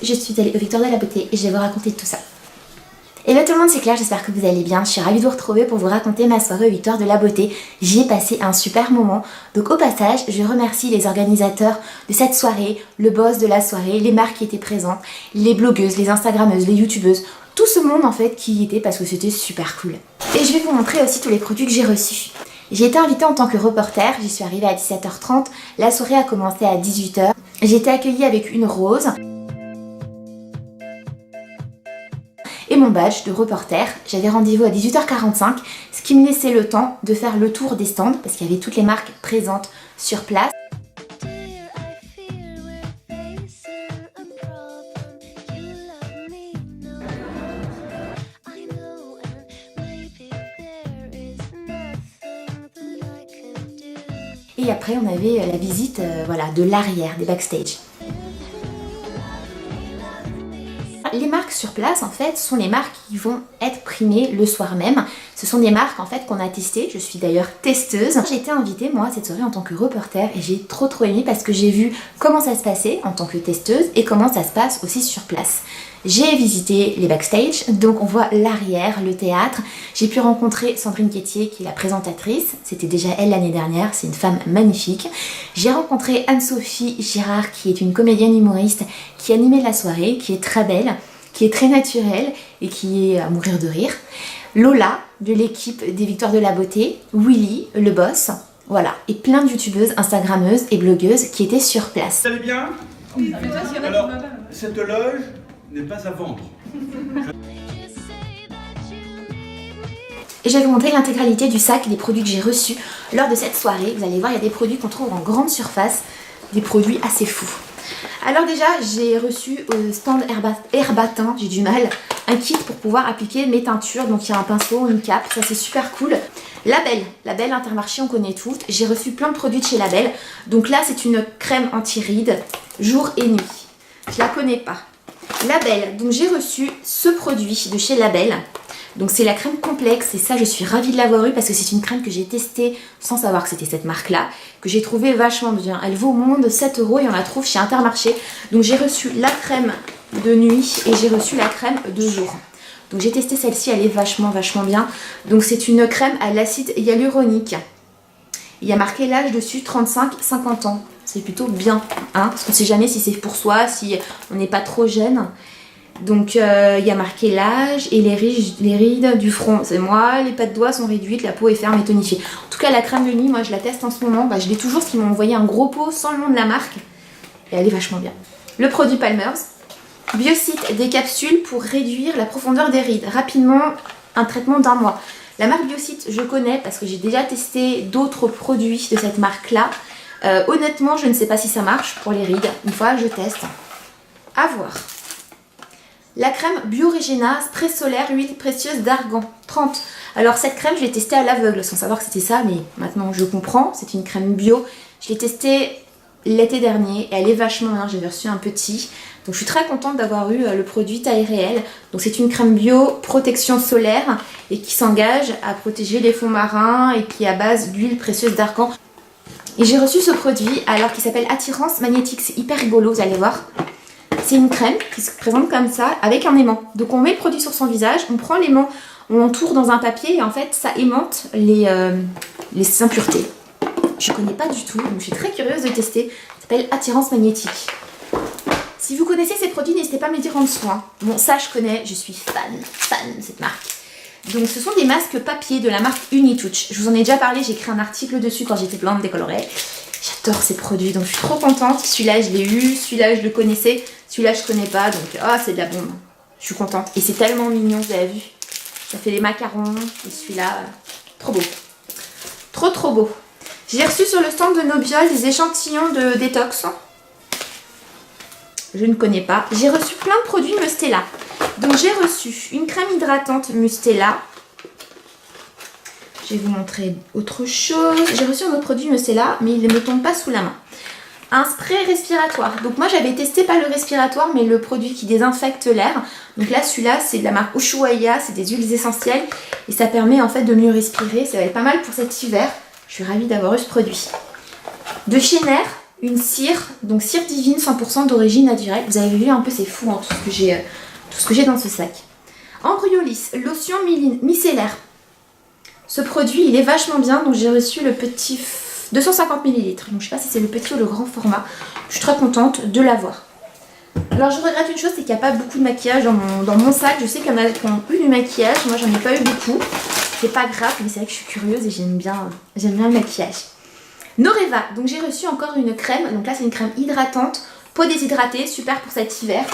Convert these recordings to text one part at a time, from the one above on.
Je suis allée au Victoire de la Beauté et je vais vous raconter tout ça. Et bien tout le monde, c'est Claire, j'espère que vous allez bien. Je suis ravie de vous retrouver pour vous raconter ma soirée au Victoire de la Beauté. J'y ai passé un super moment. Donc au passage, je remercie les organisateurs de cette soirée, le boss de la soirée, les marques qui étaient présentes, les blogueuses, les instagrammeuses, les youtubeuses, tout ce monde en fait qui y était parce que c'était super cool. Et je vais vous montrer aussi tous les produits que j'ai reçus. J'ai été invitée en tant que reporter, j'y suis arrivée à 17h30, la soirée a commencé à 18h. J'ai été accueillie avec une rose et mon badge de reporter. J'avais rendez-vous à 18h45, ce qui me laissait le temps de faire le tour des stands parce qu'il y avait toutes les marques présentes sur place. Et après on avait la visite voilà, de l'arrière, des backstage. Les marques sur place en fait sont les marques qui vont être primées le soir même. Ce sont des marques en fait qu'on a testées, je suis d'ailleurs testeuse. J'ai été invitée moi cette soirée en tant que reporter et j'ai trop aimé parce que j'ai vu comment ça se passait en tant que testeuse et comment ça se passe aussi sur place. J'ai visité les backstage, donc on voit l'arrière, le théâtre. J'ai pu rencontrer Sandrine Quétier qui est la présentatrice, c'était déjà elle l'année dernière, c'est une femme magnifique. J'ai rencontré Anne-Sophie Girard qui est une comédienne humoriste qui animait la soirée, qui est très belle, qui est très naturelle et qui est à mourir de rire. Lola de l'équipe des Victoires de la Beauté, Willy, le boss, voilà, et plein de youtubeuses, instagrammeuses et blogueuses qui étaient sur place. Vous allez bien? Oui. Alors, cette loge n'est pas à vendre. Et je vais vous montrer l'intégralité du sac des produits que j'ai reçus lors de cette soirée. Vous allez voir, il y a des produits qu'on trouve en grande surface, des produits assez fous. Alors déjà, j'ai reçu au stand Herbatin, j'ai du mal, un kit pour pouvoir appliquer mes teintures. Donc il y a un pinceau, une cape, ça c'est super cool. Label Intermarché, on connaît toutes. J'ai reçu plein de produits de chez Label. Donc là, c'est une crème anti-rides, jour et nuit. Je la connais pas. Label, donc j'ai reçu ce produit de chez Label. Donc c'est la crème complexe et ça je suis ravie de l'avoir eu parce que c'est une crème que j'ai testée sans savoir que c'était cette marque là, que j'ai trouvé vachement bien. Elle vaut au monde 7 € et on la trouve chez Intermarché. Donc j'ai reçu la crème de nuit et j'ai reçu la crème de jour. Donc j'ai testé celle-ci, elle est vachement bien. Donc c'est une crème à l'acide hyaluronique. Il y a marqué l'âge dessus 35-50 ans. C'est plutôt bien, hein, parce qu'on ne sait jamais si c'est pour soi, si on n'est pas trop jeune. Donc il y a marqué l'âge et les rides du front, c'est moi, les pattes de doigts sont réduites, la peau est ferme et tonifiée. En tout cas la crème de nuit, moi je la teste en ce moment, je l'ai toujours parce qu'ils m'ont envoyé un gros pot sans le nom de la marque. Et elle est vachement bien. Le produit Palmer's, Biocite, des capsules pour réduire la profondeur des rides. Rapidement, un traitement d'1 mois. La marque Biocite je connais parce que j'ai déjà testé d'autres produits de cette marque là. Honnêtement je ne sais pas si ça marche pour les rides, une fois je teste. À voir. La crème Biorégena, spray solaire, huile précieuse d'argan, 30. Alors cette crème, je l'ai testée à l'aveugle sans savoir que c'était ça, mais maintenant je comprends, c'est une crème bio. Je l'ai testée l'été dernier et elle est vachement bien, j'avais reçu un petit. Donc je suis très contente d'avoir eu le produit taille réelle. Donc c'est une crème bio, protection solaire et qui s'engage à protéger les fonds marins et qui est à base d'huile précieuse d'argan. Et j'ai reçu ce produit alors qui s'appelle Attirance Magnétique, c'est hyper rigolo, vous allez voir. C'est une crème qui se présente comme ça avec un aimant. Donc on met le produit sur son visage, on prend l'aimant, on l'entoure dans un papier et en fait ça aimante les impuretés. Je connais pas du tout, donc je suis très curieuse de tester. Ça s'appelle Attirance Magnétique. Si vous connaissez ces produits, n'hésitez pas à me le dire en dessous. Hein. Bon, ça je connais, je suis fan de cette marque. Donc ce sont des masques papier de la marque Unitouch. Je vous en ai déjà parlé, j'ai écrit un article dessus quand j'étais blonde décolorée. J'adore ces produits, donc je suis trop contente. Celui-là je l'ai eu, celui-là je le connaissais, celui-là je connais pas, donc c'est de la bombe. Je suis contente. Et c'est tellement mignon, vous avez vu. Ça fait les macarons, et celui-là, trop beau. Trop beau. J'ai reçu sur le stand de Nobiol des échantillons de détox. Je ne connais pas. J'ai reçu plein de produits Mustela. Donc j'ai reçu une crème hydratante Mustela. Je vais vous montrer autre chose. J'ai reçu un autre produit Mustela, mais il ne me tombe pas sous la main. Un spray respiratoire. Donc moi j'avais testé pas le respiratoire, mais le produit qui désinfecte l'air. Donc là celui-là c'est de la marque Ushuaïa, c'est des huiles essentielles. Et ça permet en fait de mieux respirer. Ça va être pas mal pour cet hiver. Je suis ravie d'avoir eu ce produit. De chez Nair, une cire, donc cire divine 100% d'origine naturelle. Vous avez vu un peu, c'est fou hein, tout ce que j'ai dans ce sac. Embryolis, lotion micellaire. Ce produit, il est vachement bien, donc j'ai reçu le petit 250 ml. Donc je sais pas si c'est le petit ou le grand format. Je suis très contente de l'avoir. Alors je regrette une chose, c'est qu'il n'y a pas beaucoup de maquillage dans mon sac. Je sais qu'il y en a qui ont eu du maquillage, moi j'en ai pas eu beaucoup. C'est pas grave, mais c'est vrai que je suis curieuse et j'aime bien le maquillage. Noreva, donc j'ai reçu encore une crème. Donc là c'est une crème hydratante, peau déshydratée, super pour cet hiver.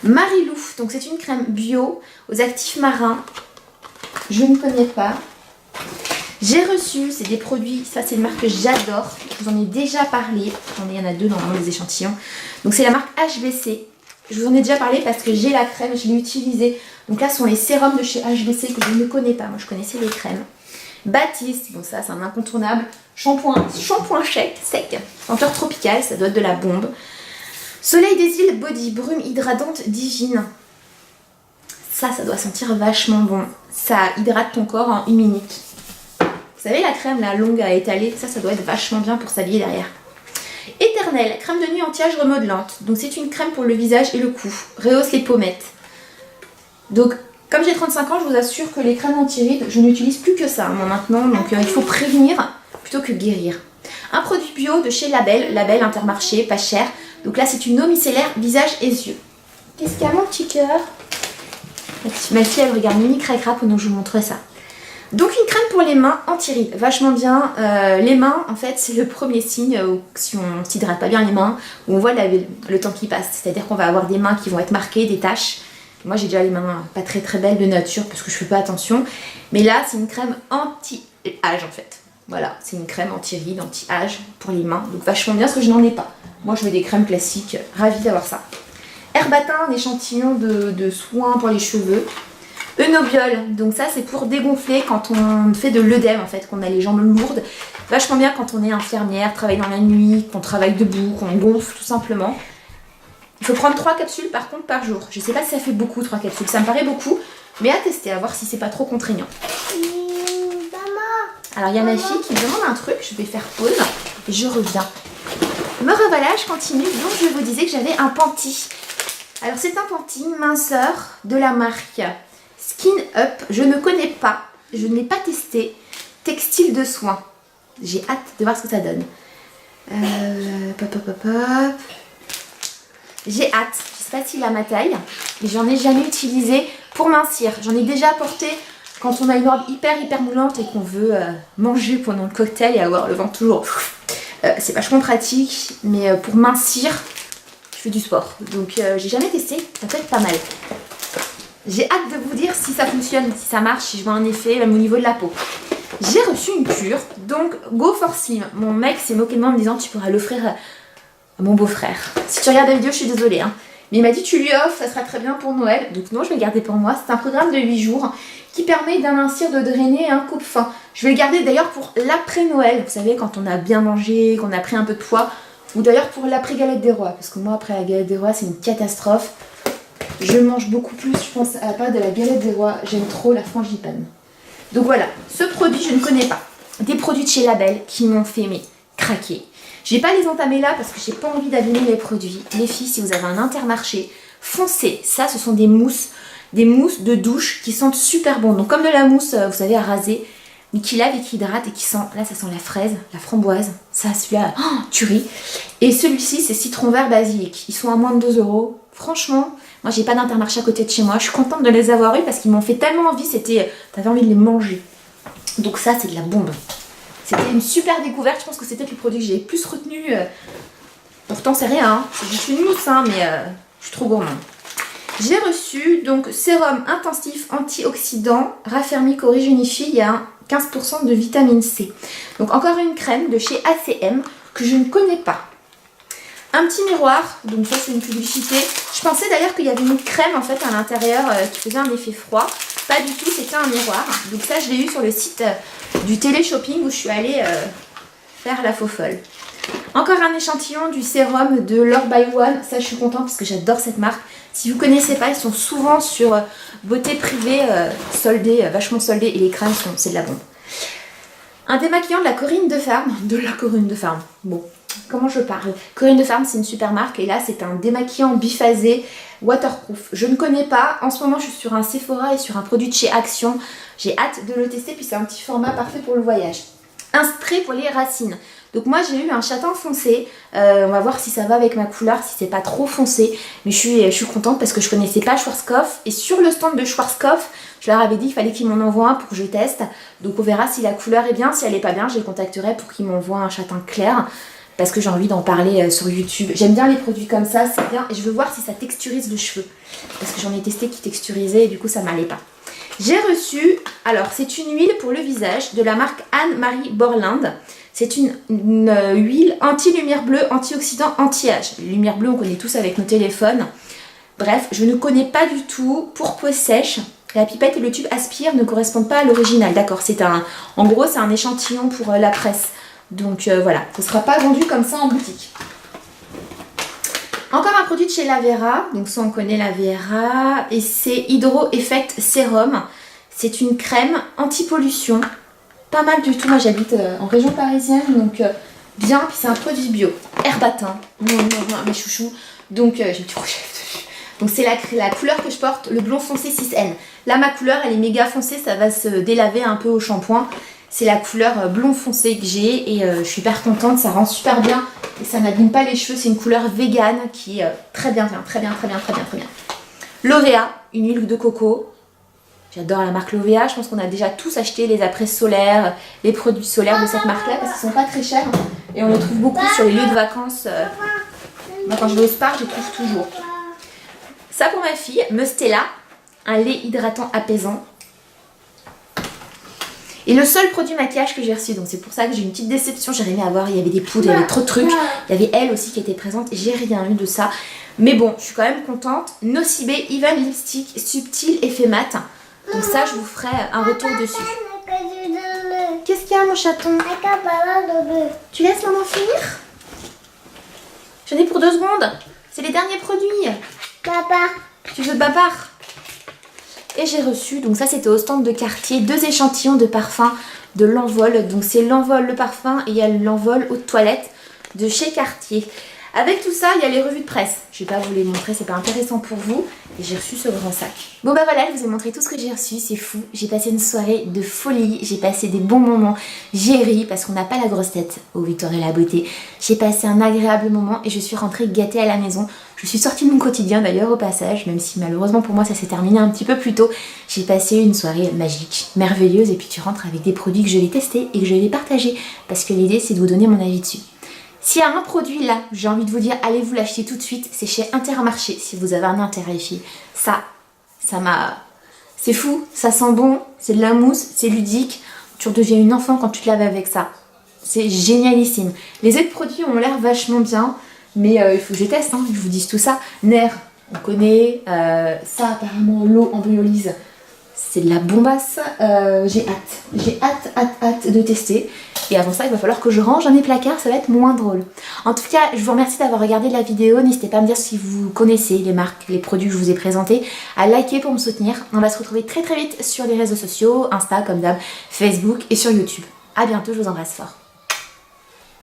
Marilou, donc c'est une crème bio aux actifs marins. Je ne connais pas. J'ai reçu, c'est des produits, ça c'est une marque que j'adore. Je vous en ai déjà parlé. Il y en a deux dans les échantillons. Donc c'est la marque HBC. Je vous en ai déjà parlé parce que j'ai la crème, je l'ai utilisée. Donc là ce sont les sérums de chez HBC que je ne connais pas. Moi je connaissais les crèmes. Baptiste, donc ça c'est un incontournable. Shampoing sec, senteur tropicale, ça doit être de la bombe. Soleil des îles Body, brume hydratante divine. Ça doit sentir vachement bon. Ça hydrate ton corps en 1 minute. Vous savez la crème la longue à étaler, ça doit être vachement bien pour s'habiller derrière. Éternel, crème de nuit anti-âge remodelante. Donc c'est une crème pour le visage et le cou. Rehausse les pommettes. Donc comme j'ai 35 ans, je vous assure que les crèmes anti-rides, je n'utilise plus que ça moi maintenant. Donc il faut prévenir plutôt que guérir. Un produit bio de chez Label Intermarché, pas cher. Donc là c'est une eau micellaire visage et yeux. Qu'est-ce qu'il y a mon petit cœur? Ma fille elle regarde Mimi Cracra pendant que je vous montrerai ça. Donc une crème pour les mains anti-rides, vachement bien. Les mains en fait c'est le premier signe où, si on ne s'hydrate pas bien les mains, où on voit le temps qui passe. C'est-à-dire qu'on va avoir des mains qui vont être marquées, des taches. Moi j'ai déjà les mains pas très belles de nature parce que je fais pas attention. Mais là c'est une crème anti-âge en fait. Voilà, c'est une crème anti-rides, anti-âge pour les mains. Donc vachement bien parce que je n'en ai pas. Moi je mets des crèmes classiques, ravie d'avoir ça. Herbatin, un échantillon de soins pour les cheveux. Eunobiol, donc ça c'est pour dégonfler quand on fait de l'œdème en fait, qu'on a les jambes lourdes. Vachement bien quand on est infirmière, travaille dans la nuit, qu'on travaille debout, qu'on gonfle tout simplement. Il faut prendre 3 capsules par contre par jour. Je sais pas si ça fait beaucoup 3 capsules, ça me paraît beaucoup, mais à tester, à voir si c'est pas trop contraignant. Alors il y a ma fille qui me demande un truc, je vais faire pause et je reviens. Me revoilà, je continue, donc je vous disais que j'avais un panty. Alors c'est un panty minceur de la marque Skin Up, je ne connais pas, je ne l'ai pas testé. Textile de soins. J'ai hâte de voir ce que ça donne. J'ai hâte, je sais pas s'il a ma taille, mais j'en ai jamais utilisé pour mincir. J'en ai déjà porté quand on a une robe hyper moulante et qu'on veut manger pendant le cocktail et avoir le ventre toujours. C'est vachement pratique, mais pour mincir, je fais du sport. Donc j'ai jamais testé, ça peut être pas mal. J'ai hâte de vous dire si ça fonctionne, si ça marche, si je vois un effet, même au niveau de la peau. J'ai reçu une cure, donc Go for Slim. Mon mec s'est moqué de moi en me disant tu pourras l'offrir à mon beau-frère. Si tu regardes la vidéo, je suis désolée. Hein. Mais il m'a dit tu lui offres, ça sera très bien pour Noël. Donc non, je vais le garder pour moi. C'est un programme de 8 jours qui permet d'amincir, de drainer un coupe-faim. Je vais le garder d'ailleurs pour l'après-Noël. Vous savez, quand on a bien mangé, qu'on a pris un peu de poids. Ou d'ailleurs pour l'après-galette des rois. Parce que moi, après la galette des rois, c'est une catastrophe. Je mange beaucoup plus, je pense, à la pâte de la galette des rois. J'aime trop la frangipane. Donc voilà, ce produit, je ne connais pas. Des produits de chez Label qui m'ont fait craquer. Je vais pas les entamer là parce que j'ai pas envie d'abîmer les produits. Les filles, si vous avez un Intermarché, foncez. Ça, ce sont des mousses de douche qui sentent super bon. Donc comme de la mousse, vous savez, à raser, mais qui lave et qui hydrate et qui sent, là ça sent la fraise, la framboise. Ça, celui-là, tu ris. Et celui-ci, c'est citron vert basilic. Ils sont à moins de 2 €. Franchement, moi j'ai pas d'Intermarché à côté de chez moi. Je suis contente de les avoir eus parce qu'ils m'ont fait tellement envie. T'avais envie de les manger. Donc ça, c'est de la bombe. C'était une super découverte. Je pense que c'était le produit que j'ai plus retenu. Pourtant, c'est rien. Hein. C'est juste une mousse, hein, mais je suis trop gourmande. J'ai reçu donc sérum intensif antioxydant raffermi corrigénifie. Il y a 15% de vitamine C. Donc encore une crème de chez ACM que je ne connais pas. Un petit miroir, donc ça c'est une publicité. Je pensais d'ailleurs qu'il y avait une crème en fait à l'intérieur qui faisait un effet froid. Pas du tout, c'était un miroir. Donc ça je l'ai eu sur le site du télé-shopping où je suis allée faire la faux folle. Encore un échantillon du sérum de L'Or by One. Ça je suis contente parce que j'adore cette marque. Si vous ne connaissez pas, ils sont souvent sur beauté privée soldée, vachement soldée. Et les crèmes, c'est de la bombe. Un démaquillant de la Corinne de Farm. De la Corinne de Farm. Bon, comment je parle? Corinne de Farm, c'est une super marque. Et là, c'est un démaquillant biphasé waterproof. Je ne connais pas. En ce moment, je suis sur un Sephora et sur un produit de chez Action. J'ai hâte de le tester. Puis c'est un petit format parfait pour le voyage. Un spray pour les racines. Donc moi j'ai eu un châtain foncé, on va voir si ça va avec ma couleur, si c'est pas trop foncé, mais je suis contente parce que je connaissais pas Schwarzkopf, et sur le stand de Schwarzkopf, je leur avais dit qu'il fallait qu'ils m'en envoient un pour que je teste, donc on verra si la couleur est bien, si elle est pas bien, je les contacterai pour qu'ils m'envoient un châtain clair, parce que j'ai envie d'en parler sur YouTube. J'aime bien les produits comme ça, c'est bien, et je veux voir si ça texturise le cheveu, parce que j'en ai testé qui texturisait et du coup ça m'allait pas. J'ai reçu, alors c'est une huile pour le visage de la marque Anne-Marie Borland. C'est une huile anti-lumière bleue, antioxydant, anti-âge. Lumière bleue, on connaît tous avec nos téléphones. Bref, je ne connais pas du tout. Pour peau sèche, la pipette et le tube aspire ne correspondent pas à l'original. D'accord, en gros, c'est un échantillon pour la presse. Donc voilà, ce ne sera pas vendu comme ça en boutique. Encore un produit de chez Lavera, donc ça on connaît Lavera, et c'est Hydro Effect Sérum. C'est une crème anti-pollution, pas mal du tout. Moi j'habite en région parisienne, donc bien, puis c'est un produit bio. Herbatin, mes chouchous, donc j'ai du rouge à lèvres dessus. Donc c'est la couleur que je porte, le blond foncé 6N. Là ma couleur elle est méga foncée, ça va se délaver un peu au shampoing. C'est la couleur blond foncé que j'ai et je suis hyper contente, ça rend super bien et ça n'abîme pas les cheveux. C'est une couleur vegan qui est très bien. Lovea, une huile de coco. J'adore la marque Lovea, je pense qu'on a déjà tous acheté les après solaires, les produits solaires de cette marque-là parce qu'ils sont pas très chers et on les trouve beaucoup sur les lieux de vacances. Moi quand je vais au spa, je les trouve toujours. Ça pour ma fille, Mustela, un lait hydratant apaisant. Et le seul produit maquillage que j'ai reçu, donc c'est pour ça que j'ai une petite déception, j'ai rien à voir, il y avait des poudres, il y avait trop de trucs, il y avait elle aussi qui était présente, et j'ai rien eu de ça. Mais bon, je suis quand même contente. Nocibé Even Lipstick Subtil Effet Mat. Donc ça, je vous ferai un retour dessus. Qu'est-ce qu'il y a mon chaton? Tu laisses maman finir? J'en ai pour 2 secondes. C'est les derniers produits. Papa. Tu veux babar? Et j'ai reçu, donc ça c'était au stand de Cartier, 2 échantillons de parfum de l'Envol. Donc c'est l'Envol le parfum et il y a l'Envol eau de toilette de chez Cartier. Avec tout ça, il y a les revues de presse. Je vais pas vous les montrer, c'est pas intéressant pour vous. Et j'ai reçu ce grand sac. Bon bah voilà, je vous ai montré tout ce que j'ai reçu, c'est fou. J'ai passé une soirée de folie, j'ai passé des bons moments. J'ai ri parce qu'on n'a pas la grosse tête au Victoire et la Beauté. J'ai passé un agréable moment et je suis rentrée gâtée à la maison. Je suis sortie de mon quotidien d'ailleurs au passage, même si malheureusement pour moi ça s'est terminé un petit peu plus tôt. J'ai passé une soirée magique, merveilleuse, et puis tu rentres avec des produits que je vais tester et que je vais partager parce que l'idée c'est de vous donner mon avis dessus. S'il y a un produit là, j'ai envie de vous dire, allez vous l'acheter tout de suite, c'est chez Intermarché, si vous avez un intérêt les filles. Ça m'a... C'est fou, ça sent bon, c'est de la mousse, c'est ludique, tu redeviens une enfant quand tu te laves avec ça. C'est génialissime. Les autres produits ont l'air vachement bien, mais il faut que je teste, hein, je vous dis tout ça. Nair, on connaît, ça apparemment l'eau en biolyse, c'est de la bombasse. J'ai hâte de tester. Et avant ça, il va falloir que je range dans mes placards, ça va être moins drôle. En tout cas, je vous remercie d'avoir regardé la vidéo. N'hésitez pas à me dire si vous connaissez les marques, les produits que je vous ai présentés, à liker pour me soutenir. On va se retrouver très vite sur les réseaux sociaux, Insta comme d'hab, Facebook et sur YouTube. A bientôt, je vous embrasse fort.